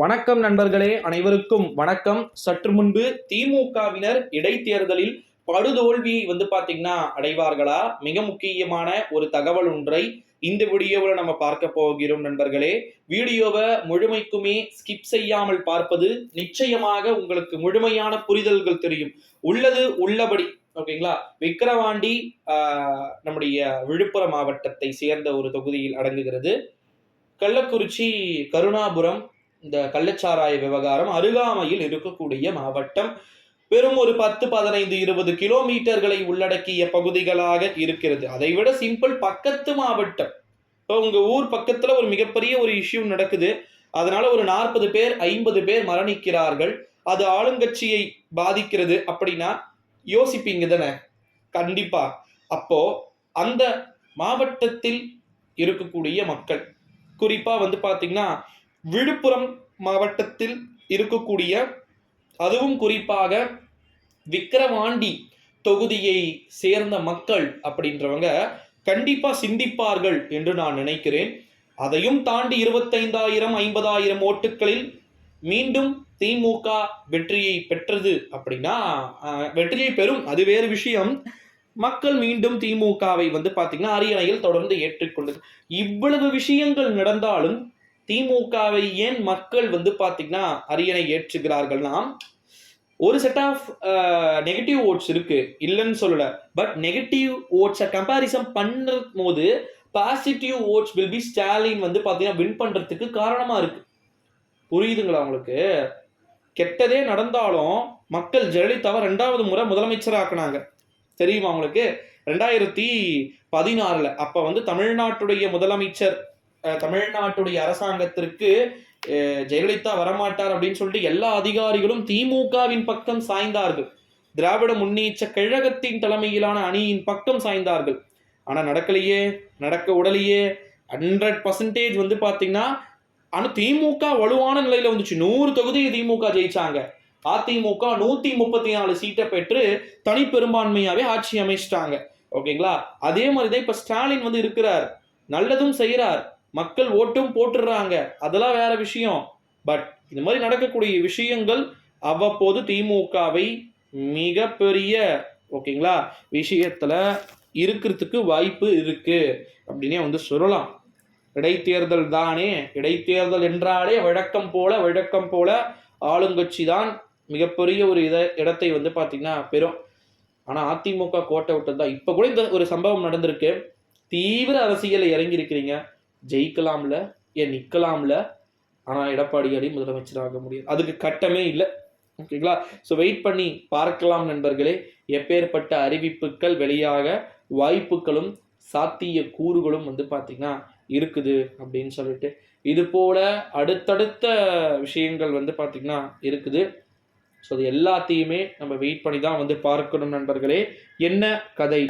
வணக்கம் நண்பர்களே, அனைவருக்கும் வணக்கம். சற்று முன்பு திமுகவினர் இடைத்தேர்தலில் படுதோல்வியை பாத்தீங்கன்னா அடைவார்களா? மிக முக்கியமான ஒரு தகவல் ஒன்றை இந்த வீடியோவில் நம்ம பார்க்க போகிறோம் நண்பர்களே. வீடியோவை முழுமைக்குமே ஸ்கிப் செய்யாமல் பார்ப்பது நிச்சயமாக உங்களுக்கு முழுமையான புரிதல்கள் தெரியும். உள்ளது உள்ளபடி ஓகேங்களா. விக்கிரவாண்டி நம்முடைய விழுப்புரம் மாவட்டத்தை சேர்ந்த ஒரு தொகுதியில் அடங்குகிறது. கள்ளக்குறிச்சி, கருணாபுரம் இந்த கள்ளச்சாராய விவகாரம் அருகாமையில் இருக்கக்கூடிய மாவட்டம். வெறும் ஒரு 10, 15, 20 கிலோமீட்டர்களை உள்ளடக்கிய பகுதிகளாக இருக்கிறது. அதை விட சிம்பிள், பக்கத்து மாவட்டம். இப்போ உங்க ஊர் பக்கத்துல ஒரு மிகப்பெரிய ஒரு இஷ்யூ நடக்குது, அதனால ஒரு 40 பேர் 50 பேர் மரணிக்கிறார்கள், அது ஆளுங்கட்சியை பாதிக்கிறது அப்படின்னா யோசிப்பீங்க தானே? கண்டிப்பா. அப்போ அந்த மாவட்டத்தில் இருக்கக்கூடிய மக்கள், குறிப்பா பாத்தீங்கன்னா விழுப்புரம் மாவட்டத்தில் இருக்கக்கூடிய, அதுவும் குறிப்பாக விக்கிரவாண்டி தொகுதியை சேர்ந்த மக்கள் அப்படின்றவங்க கண்டிப்பா சிந்திப்பார்கள் என்று நான் நினைக்கிறேன். அதையும் தாண்டி 25,000 50,000 ஓட்டுகளில் மீண்டும் திமுக வெற்றியை பெற்றது அப்படின்னா, வெற்றியை பெறும், அது வேறு விஷயம். மக்கள் மீண்டும் திமுகவை பாத்தீங்கன்னா அரியணையில் தொடர்ந்து ஏற்றுக்கொண்டது. இவ்வளவு விஷயங்கள் நடந்தாலும் திமுகவை ஏன் மக்கள் பாத்தீங்கன்னா அரியணை ஏற்றுகிறார்கள்னா, ஒரு செட் ஆஃப் நெகட்டிவ் ஓட்ஸ் இருக்கு, இல்லைன்னு சொல்லல. பட் நெகட்டிவ் ஓட்ஸை கம்பேரிசன் பண்ணுற போது பாசிட்டிவ் ஓட்ஸ் வில் பி ஸ்டாலின் பாத்தீங்கன்னா வின் பண்றதுக்கு காரணமா இருக்கு. புரியுதுங்களா உங்களுக்கு? கெட்டதே நடந்தாலும் மக்கள் ஜெயலலிதாவை 2வது முறை முதலமைச்சராக்குனாங்க. தெரியுமா உங்களுக்கு? 2016 அப்ப தமிழ்நாட்டுடைய முதலமைச்சர், தமிழ்நாட்டுடைய அரசாங்கத்திற்கு ஜெயலலிதா வரமாட்டார் அப்படின்னு சொல்லிட்டு எல்லா அதிகாரிகளும் திமுகவின் பக்கம் சாய்ந்தார்கள். திராவிட முன்னேற்ற கழகத்தின் தலைமையிலான அணியின் பக்கம் சாய்ந்தார்கள். ஆனா நடக்கலையே, நடக்க உடலையே. 100% பாத்தீங்கன்னா ஆனா திமுக வலுவான நிலையில வந்துச்சு. 100 தொகுதியை திமுக ஜெயிச்சாங்க. அதிமுக 134 சீட்டை பெற்று தனி பெரும்பான்மையாவே ஆட்சி அமைச்சிட்டாங்க. ஓகேங்களா? அதே மாதிரிதான் இப்ப ஸ்டாலின் இருக்கிறார், நல்லதும் செய்யறார், மக்கள் ஓட்டும் போட்டுடுறாங்க, அதெல்லாம் வேற விஷயம். பட் இந்த மாதிரி நடக்கக்கூடிய விஷயங்கள் அவ்வப்போது திமுகவை மிகப்பெரிய ஓகேங்களா விஷயத்துல இருக்கிறதுக்கு வாய்ப்பு இருக்கு அப்படின்னே சொல்லலாம். இடைத்தேர்தல் தானே, இடைத்தேர்தல் என்றாலே வழக்கம் போல ஆளுங்கட்சி தான் மிகப்பெரிய ஒரு இடத்தை பாத்தீங்கன்னா பெறும். ஆனா அதிமுக கோட்டை விட்டது தான். இப்ப கூட இந்த ஒரு சம்பவம் நடந்திருக்கு. தீவிர அரசியலை இறங்கி இருக்கிறீங்க, ஜெயிக்கலாம்ல, ஏன் நிக்கலாம்ல. ஆனா எடப்பாடி முதலமைச்சராக முடியாது, அதுக்கு கட்டமே இல்லை. ஓகேங்களா? ஸோ வெயிட் பண்ணி பார்க்கலாம் நண்பர்களே. எப்பேற்பட்ட அறிவிப்புகள் வெளியாக வாய்ப்புகளும் சாத்திய கூறுகளும் பாத்தீங்கன்னா இருக்குது அப்படின்னு சொல்லிட்டு, இது போல அடுத்தடுத்த விஷயங்கள் பாத்தீங்கன்னா இருக்குது. ஸோ அது எல்லாத்தையுமே நம்ம வெயிட் பண்ணி தான் பார்க்கணும் நண்பர்களே. என்ன கதை?